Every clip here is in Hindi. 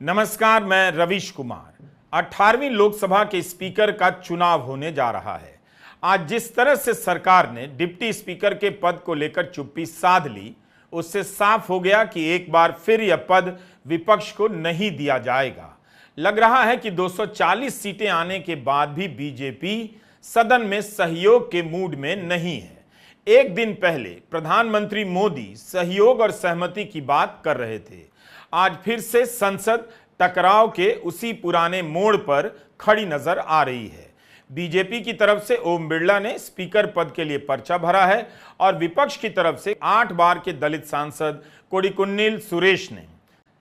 नमस्कार, मैं रवीश कुमार। 18वीं लोकसभा के स्पीकर का चुनाव होने जा रहा है। आज जिस तरह से सरकार ने डिप्टी स्पीकर के पद को लेकर चुप्पी साध ली, उससे साफ हो गया कि एक बार फिर यह पद विपक्ष को नहीं दिया जाएगा। लग रहा है कि 240 सीटें आने के बाद भी बीजेपी सदन में सहयोग के मूड में नहीं है। एक दिन पहले प्रधानमंत्री मोदी सहयोग और सहमति की बात कर रहे थे। आज फिर से संसद टकराव के उसी पुराने मोड़ पर खड़ी नजर आ रही है। बीजेपी की तरफ से ओम बिरला ने स्पीकर पद के लिए पर्चा भरा है और विपक्ष की तरफ से 8 बार के दलित सांसद कोडिकुन्नील सुरेश ने।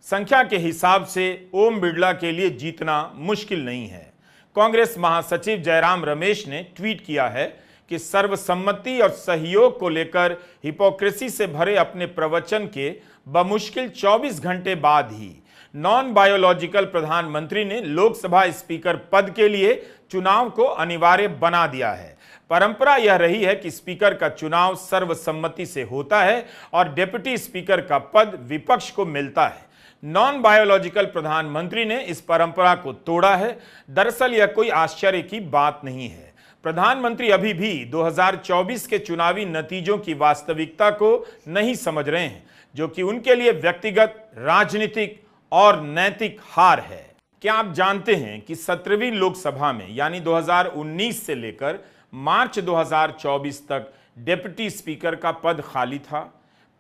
संख्या के हिसाब से ओम बिरला के लिए जीतना मुश्किल नहीं है। कांग्रेस महासचिव जयराम रमेश ने ट्वीट किया है कि सर्वसम्मति और सहयोग को लेकर हिपोक्रेसी से भरे अपने प्रवचन के बमुश्किल 24 घंटे बाद ही नॉन बायोलॉजिकल प्रधानमंत्री ने लोकसभा स्पीकर पद के लिए चुनाव को अनिवार्य बना दिया है। परंपरा यह रही है कि स्पीकर का चुनाव सर्वसम्मति से होता है और डिप्टी स्पीकर का पद विपक्ष को मिलता है। नॉन बायोलॉजिकल प्रधानमंत्री ने इस परंपरा को तोड़ा है। दरअसल यह कोई आश्चर्य की बात नहीं है। प्रधानमंत्री अभी भी 2024 के चुनावी नतीजों की वास्तविकता को नहीं समझ रहे हैं, जो कि उनके लिए व्यक्तिगत, राजनीतिक और नैतिक हार है। क्या आप जानते हैं कि 17वीं लोकसभा में यानी 2019 से लेकर मार्च 2024 तक डिप्टी स्पीकर का पद खाली था।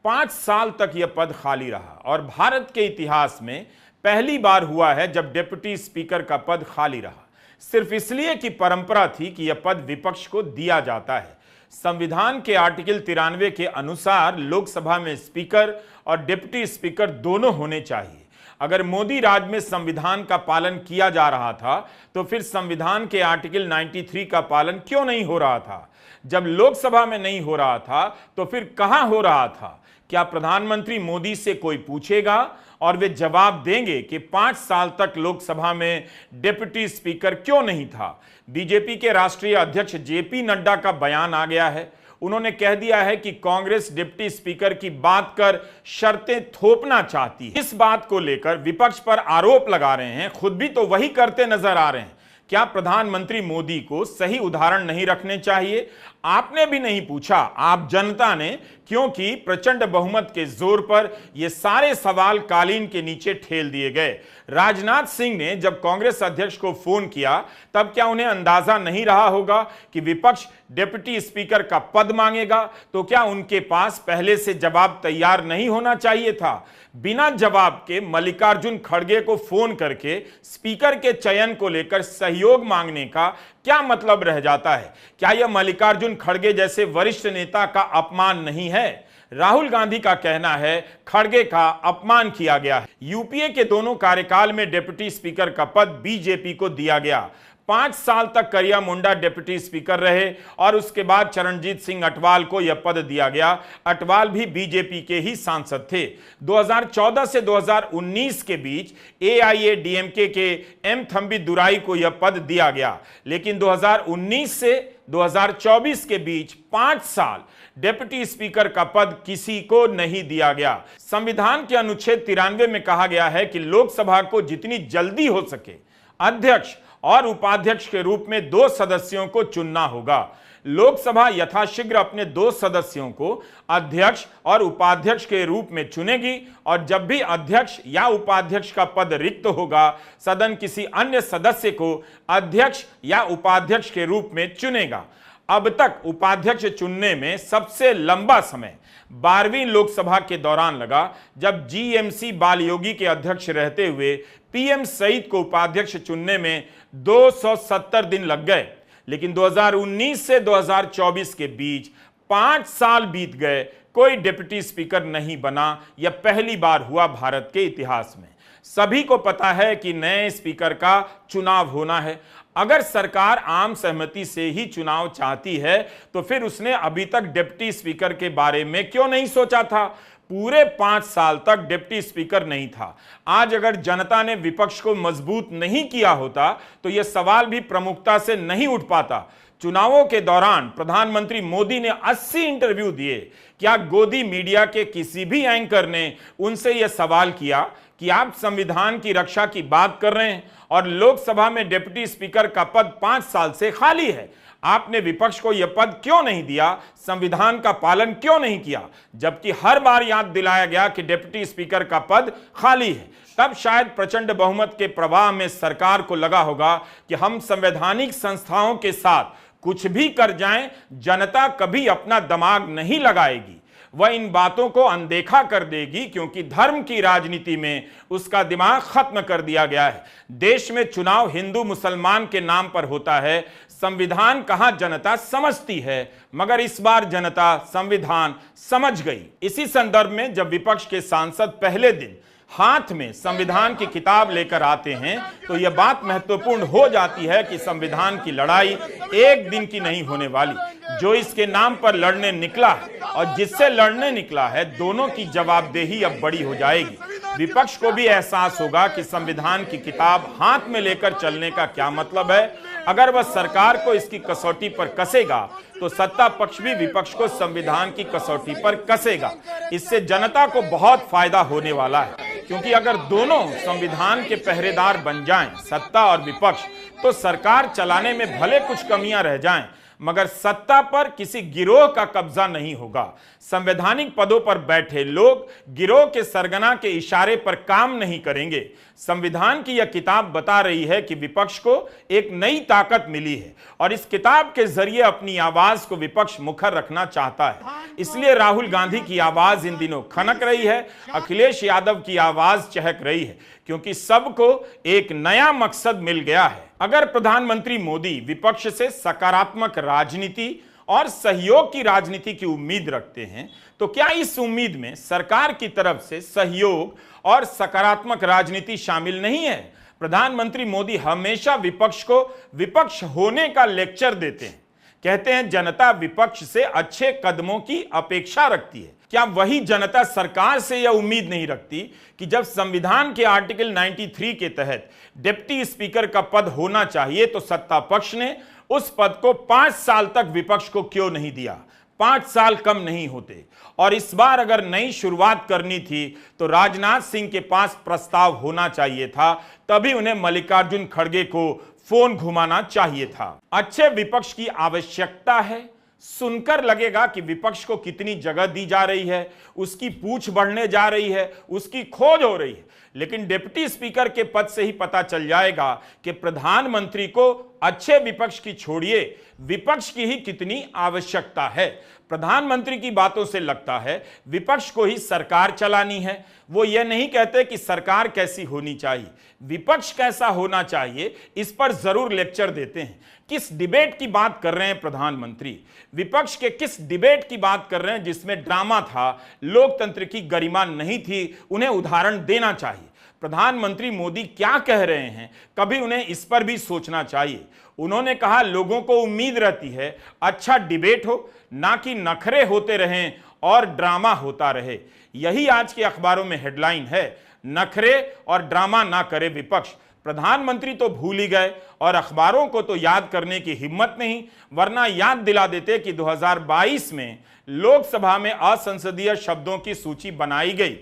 5 साल तक यह पद खाली रहा और भारत के इतिहास में पहली बार हुआ है जब डिप्टी स्पीकर का पद खाली रहा, सिर्फ इसलिए कि परंपरा थी कि यह पद विपक्ष को दिया जाता है। संविधान के आर्टिकल 93 के अनुसार लोकसभा में स्पीकर और डिप्टी स्पीकर दोनों होने चाहिए। अगर मोदी राज में संविधान का पालन किया जा रहा था तो फिर संविधान के आर्टिकल 93 का पालन क्यों नहीं हो रहा था? जब लोकसभा में नहीं हो रहा था तो फिर कहां हो रहा था? क्या प्रधानमंत्री मोदी से कोई पूछेगा और वे जवाब देंगे कि 5 साल तक लोकसभा में डिप्टी स्पीकर क्यों नहीं था? बीजेपी के राष्ट्रीय अध्यक्ष जेपी नड्डा का बयान आ गया है। उन्होंने कह दिया है कि कांग्रेस डिप्टी स्पीकर की बात कर शर्तें थोपना चाहती है। इस बात को लेकर विपक्ष पर आरोप लगा रहे हैं, खुद भी तो वही करते नजर आ रहे हैं। क्या प्रधानमंत्री मोदी को सही उदाहरण नहीं रखने चाहिए? आपने भी नहीं पूछा, आप जनता ने, क्योंकि प्रचंड बहुमत के जोर पर ये सारे सवाल कालीन के नीचे ठेल दिए गए। राजनाथ सिंह ने जब कांग्रेस अध्यक्ष को फोन किया तब क्या उन्हें अंदाजा नहीं रहा होगा कि विपक्ष डिप्टी स्पीकर का पद मांगेगा? तो क्या उनके पास पहले से जवाब तैयार नहीं होना चाहिए था? बिना जवाब के मल्लिकार्जुन खड़गे को फोन करके स्पीकर के चयन को लेकर सहयोग मांगने का क्या मतलब रह जाता है? क्या यह मल्लिकार्जुन खड़गे जैसे वरिष्ठ नेता का अपमान नहीं है? राहुल गांधी का कहना है खड़गे का अपमान किया गया है। यूपीए के दोनों कार्यकाल में डिप्टी स्पीकर का पद बीजेपी को दिया गया। 5 साल तक करिया मुंडा डिप्टी स्पीकर रहे और उसके बाद चरणजीत सिंह अटवाल को यह पद दिया गया। अटवाल भी बीजेपी के ही सांसद थे। 2014 से 2019 के बीच एआईएडीएमके के एम थंबी दुराई को यह पद दिया गया, लेकिन 2019 से 2024 के बीच 5 साल डिप्टी स्पीकर का पद किसी को नहीं दिया गया। संविधान के अनुच्छेद 93 में कहा गया है कि लोकसभा को जितनी जल्दी हो सके अध्यक्ष और उपाध्यक्ष के रूप में 2 सदस्यों को चुनना होगा। लोकसभा यथाशीघ्र अपने 2 सदस्यों को अध्यक्ष और उपाध्यक्ष के रूप में चुनेगी और जब भी अध्यक्ष या उपाध्यक्ष का पद रिक्त होगा, सदन किसी अन्य सदस्य को अध्यक्ष या उपाध्यक्ष के रूप में चुनेगा। अब तक उपाध्यक्ष चुनने में सबसे लंबा समय 12वीं लोकसभा के दौरान लगा, जब जीएमसी बालयोगी के अध्यक्ष रहते हुए पीएम सईद को उपाध्यक्ष चुनने में 270 दिन लग गए। लेकिन 2019 से 2024 के बीच 5 साल बीत गए, कोई डिप्टी स्पीकर नहीं बना। यह पहली बार हुआ भारत के इतिहास में। सभी को पता है कि नए स्पीकर का चुनाव होना है। अगर सरकार आम सहमति से ही चुनाव चाहती है तो फिर उसने अभी तक डिप्टी स्पीकर के बारे में क्यों नहीं सोचा था? पूरे 5 साल तक डिप्टी स्पीकर नहीं था। आज अगर जनता ने विपक्ष को मजबूत नहीं किया होता तो यह सवाल भी प्रमुखता से नहीं उठ पाता। चुनावों के दौरान प्रधानमंत्री मोदी ने 80 इंटरव्यू दिए। क्या गोदी मीडिया के किसी भी एंकर ने उनसे यह सवाल किया कि आप संविधान की रक्षा की बात कर रहे हैं और लोकसभा में डिप्टी स्पीकर का पद 5 साल से खाली है? आपने विपक्ष को यह पद क्यों नहीं दिया? संविधान का पालन क्यों नहीं किया? जबकि हर बार याद दिलाया गया कि डिप्टी स्पीकर का पद खाली है। तब शायद प्रचंड बहुमत के प्रवाह में सरकार को लगा होगा कि हम संवैधानिक संस्थाओं के साथ कुछ भी कर जाएं, जनता कभी अपना दिमाग नहीं लगाएगी। वह इन बातों को अनदेखा कर देगी क्योंकि धर्म की राजनीति में उसका दिमाग खत्म कर दिया गया है। देश में चुनाव हिंदू मुसलमान के नाम पर होता है। संविधान कहां जनता समझती है, मगर इस बार जनता संविधान समझ गई। इसी संदर्भ में जब विपक्ष के सांसद पहले दिन हाथ में संविधान की किताब लेकर आते हैं तो यह बात महत्वपूर्ण हो जाती है कि संविधान की लड़ाई एक दिन की नहीं होने वाली। जो इसके नाम पर लड़ने निकला है और जिससे लड़ने निकला है, दोनों की जवाबदेही अब बड़ी हो जाएगी। विपक्ष को भी एहसास होगा कि संविधान की किताब हाथ में लेकर चलने का क्या मतलब है। अगर वह सरकार को इसकी कसौटी पर कसेगा तो सत्ता पक्ष भी विपक्ष को संविधान की कसौटी पर कसेगा। इससे जनता को बहुत फायदा होने वाला है, क्योंकि अगर दोनों संविधान के पहरेदार बन जाएं, सत्ता और विपक्ष, तो सरकार चलाने में भले कुछ कमियां रह जाएं, मगर सत्ता पर किसी गिरोह का कब्जा नहीं होगा। संवैधानिक पदों पर बैठे लोग गिरोह के सरगना के इशारे पर काम नहीं करेंगे। संविधान की यह किताब बता रही है कि विपक्ष को एक नई ताकत मिली है और इस किताब के जरिए अपनी आवाज को विपक्ष मुखर रखना चाहता है। इसलिए राहुल गांधी की आवाज इन दिनों खनक रही है, अखिलेश यादव की आवाज चहक रही है, क्योंकि सबको एक नया मकसद मिल गया है। अगर प्रधानमंत्री मोदी विपक्ष से सकारात्मक राजनीति और सहयोग की राजनीति की उम्मीद रखते हैं, तो क्या इस उम्मीद में सरकार की तरफ से सहयोग और सकारात्मक राजनीति शामिल नहीं है? प्रधानमंत्री मोदी हमेशा विपक्ष को विपक्ष होने का लेक्चर देते हैं। कहते हैं जनता विपक्ष से अच्छे कदमों की अपेक्षा रखती है। क्या वही जनता सरकार से यह उम्मीद नहीं रखती कि जब संविधान के आर्टिकल 93 के तहत डिप्टी स्पीकर का पद होना चाहिए तो सत्ता पक्ष ने उस पद को 5 साल तक विपक्ष को क्यों नहीं दिया? 5 साल कम नहीं होते। और इस बार अगर नई शुरुआत करनी थी तो राजनाथ सिंह के पास प्रस्ताव होना चाहिए था, तभी उन्हें मल्लिकार्जुन खड़गे को फोन घुमाना चाहिए था। अच्छे विपक्ष की आवश्यकता है। सुनकर लगेगा कि विपक्ष को कितनी जगह दी जा रही है, उसकी पूछ बढ़ने जा रही है, उसकी खोज हो रही है। लेकिन डिप्टी स्पीकर के पद से ही पता चल जाएगा कि प्रधानमंत्री को अच्छे विपक्ष की छोड़िए, विपक्ष की ही कितनी आवश्यकता है। प्रधानमंत्री की बातों से लगता है विपक्ष को ही सरकार चलानी है। वो ये नहीं कहते कि सरकार कैसी होनी चाहिए, विपक्ष कैसा होना चाहिए, इस पर जरूर लेक्चर देते हैं। किस डिबेट की बात कर रहे हैं प्रधानमंत्री? विपक्ष के किस डिबेट की बात कर रहे हैं जिसमें ड्रामा था, लोकतंत्र की गरिमा नहीं थी? उन्हें उदाहरण देना चाहिए। प्रधानमंत्री मोदी क्या कह रहे हैं, कभी उन्हें इस पर भी सोचना चाहिए। उन्होंने कहा लोगों को उम्मीद रहती है अच्छा डिबेट हो, ना कि नखरे होते रहें और ड्रामा होता रहे। यही आज के अखबारों में हेडलाइन है, नखरे और ड्रामा ना करे विपक्ष। प्रधानमंत्री तो भूल ही गए और अखबारों को तो याद करने की हिम्मत नहीं, वरना याद दिला देते कि 2022 में लोकसभा में असंसदीय शब्दों की सूची बनाई गई।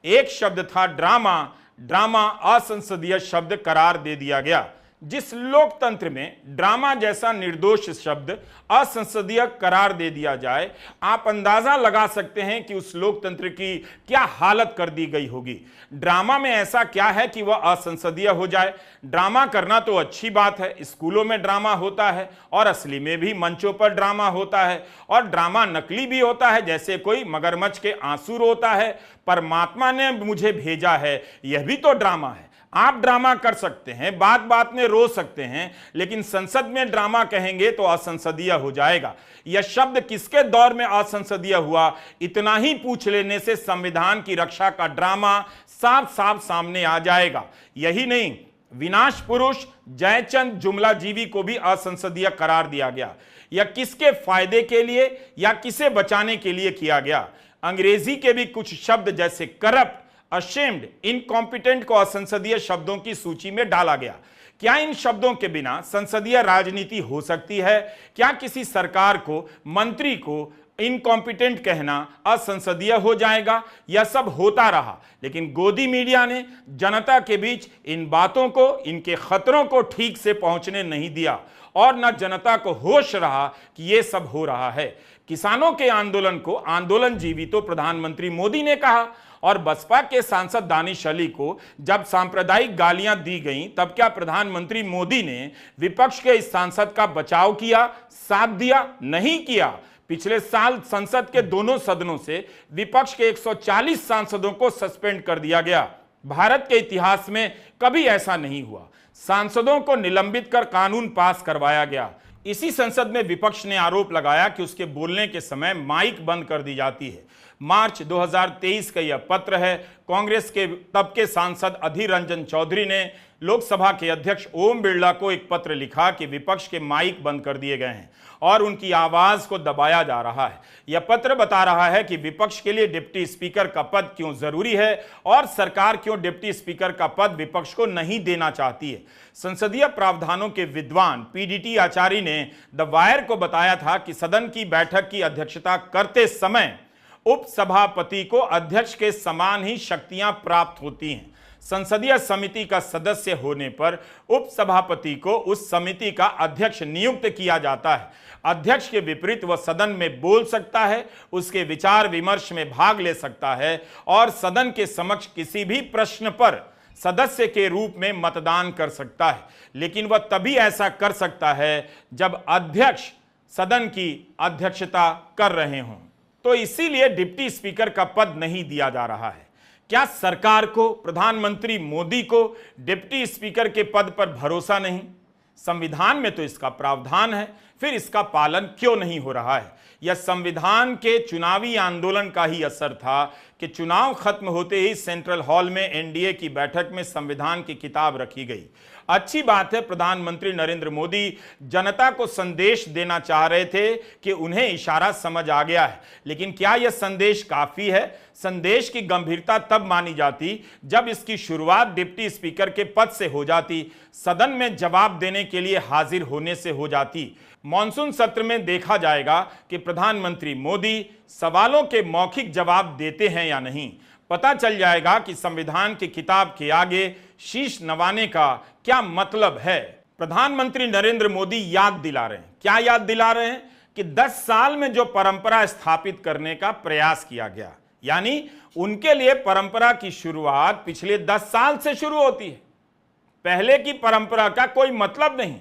एक शब्द था ड्रामा, ड्रामा असंसदीय शब्द करार दे दिया गया। जिस लोकतंत्र में ड्रामा जैसा निर्दोष शब्द असंसदीय करार दे दिया जाए, आप अंदाजा लगा सकते हैं कि उस लोकतंत्र की क्या हालत कर दी गई होगी। ड्रामा में ऐसा क्या है कि वह असंसदीय हो जाए? ड्रामा करना तो अच्छी बात है, स्कूलों में ड्रामा होता है और असली में भी मंचों पर ड्रामा होता है, और ड्रामा नकली भी होता है, जैसे कोई मगरमच्छ के आंसू रोता है, परमात्मा ने मुझे भेजा है, यह भी तो ड्रामा है। आप ड्रामा कर सकते हैं, बात बात में रो सकते हैं, लेकिन संसद में ड्रामा कहेंगे तो असंसदीय हो जाएगा। यह शब्द किसके दौर में असंसदीय हुआ, इतना ही पूछ लेने से संविधान की रक्षा का ड्रामा साफ साफ सामने आ जाएगा। यही नहीं, विनाश पुरुष जयचंद जुमलाजीवी को भी असंसदीय करार दिया गया। यह किसके फायदे के लिए या किसे बचाने के लिए किया गया? अंग्रेजी के भी कुछ शब्द जैसे करप्ट, अशेम्ड, इनकॉम्पिटेंट को असंसदीय शब्दों की सूची में डाला गया। क्या इन शब्दों के बिना संसदीय राजनीति हो सकती है? क्या किसी सरकार को, मंत्री को इनकॉम्पिटेंट कहना असंसदीय हो जाएगा? यह सब होता रहा, लेकिन गोदी मीडिया ने जनता के बीच इन बातों को, इनके खतरों को ठीक से पहुंचने नहीं दिया और न जनता को होश रहा कि यह सब हो रहा है। किसानों के आंदोलन को आंदोलनजीवी तो प्रधानमंत्री मोदी ने कहा, और बसपा के सांसद दानिश अली को जब सांप्रदायिक गालियां दी गईं, तब क्या प्रधानमंत्री मोदी ने विपक्ष के इस सांसद का बचाव किया, साथ दिया? नहीं किया। पिछले साल संसद के दोनों सदनों से विपक्ष के 140 सांसदों को सस्पेंड कर दिया गया। भारत के इतिहास में कभी ऐसा नहीं हुआ। सांसदों को निलंबित कर कानून पास करवाया गया। इसी संसद में विपक्ष ने आरोप लगाया कि उसके बोलने के समय माइक बंद कर दी जाती है। मार्च 2023 का यह पत्र है। कांग्रेस के तब के सांसद अधीर रंजन चौधरी ने लोकसभा के अध्यक्ष ओम बिरला को एक पत्र लिखा कि विपक्ष के माइक बंद कर दिए गए हैं और उनकी आवाज को दबाया जा रहा है। यह पत्र बता रहा है कि विपक्ष के लिए डिप्टी स्पीकर का पद क्यों जरूरी है और सरकार क्यों डिप्टी स्पीकर का पद विपक्ष को नहीं देना चाहती है। संसदीय प्रावधानों के विद्वान पीडीटी आचार्य ने द वायर को बताया था कि सदन की बैठक की अध्यक्षता करते समय उपसभापति को अध्यक्ष के समान ही शक्तियां प्राप्त होती हैं। संसदीय समिति का सदस्य होने पर उपसभापति को उस समिति का अध्यक्ष नियुक्त किया जाता है। अध्यक्ष के विपरीत वह सदन में बोल सकता है, उसके विचार विमर्श में भाग ले सकता है और सदन के समक्ष किसी भी प्रश्न पर सदस्य के रूप में मतदान कर सकता है। लेकिन वह तभी ऐसा कर सकता है जब अध्यक्ष सदन की अध्यक्षता कर रहे हों। तो इसीलिए डिप्टी स्पीकर का पद नहीं दिया जा रहा है। क्या सरकार को, प्रधानमंत्री मोदी को डिप्टी स्पीकर के पद पर भरोसा नहीं? संविधान में तो इसका प्रावधान है, फिर इसका पालन क्यों नहीं हो रहा है? यह संविधान के चुनावी आंदोलन का ही असर था कि चुनाव खत्म होते ही सेंट्रल हॉल में एनडीए की बैठक में संविधान की किताब रखी गई। अच्छी बात है, प्रधानमंत्री नरेंद्र मोदी जनता को संदेश देना चाह रहे थे कि उन्हें इशारा समझ आ गया है, लेकिन क्या यह संदेश काफी है? संदेश की गंभीरता तब मानी जाती जब इसकी शुरुआत डिप्टी स्पीकर के पद से हो जाती, सदन में जवाब देने के लिए हाजिर होने से हो जाती। मॉनसून सत्र में देखा जाएगा कि प्रधानमंत्री मोदी सवालों के मौखिक जवाब देते हैं या नहीं। पता चल जाएगा कि संविधान की किताब के आगे शीश नवाने का क्या मतलब है। प्रधानमंत्री नरेंद्र मोदी याद दिला रहे हैं। क्या याद दिला रहे हैं? कि 10 साल में जो परंपरा स्थापित करने का प्रयास किया गया, यानी उनके लिए परंपरा की शुरुआत पिछले 10 साल से शुरू होती है। पहले की परंपरा का कोई मतलब नहीं।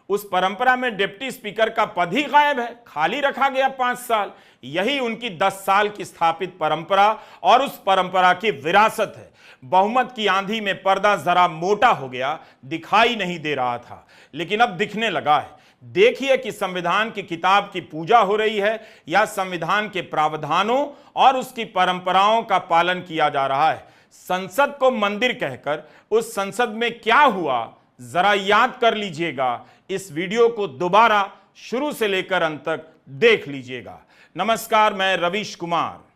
उस परंपरा में डिप्टी स्पीकर का पद ही गायब है, खाली रखा गया 5 साल। यही उनकी 10 साल की स्थापित परंपरा और उस परंपरा की विरासत है। बहुमत की आंधी में पर्दा जरा मोटा हो गया, दिखाई नहीं दे रहा था, लेकिन अब दिखने लगा है। देखिए कि संविधान की किताब की पूजा हो रही है या संविधान के प्रावधानों और उसकी परंपराओं का पालन किया जा रहा है। संसद को मंदिर कहकर उस संसद में क्या हुआ, जरा याद कर लीजिएगा। इस वीडियो को दोबारा शुरू से लेकर अंत तक देख लीजिएगा। नमस्कार, मैं रवीश कुमार।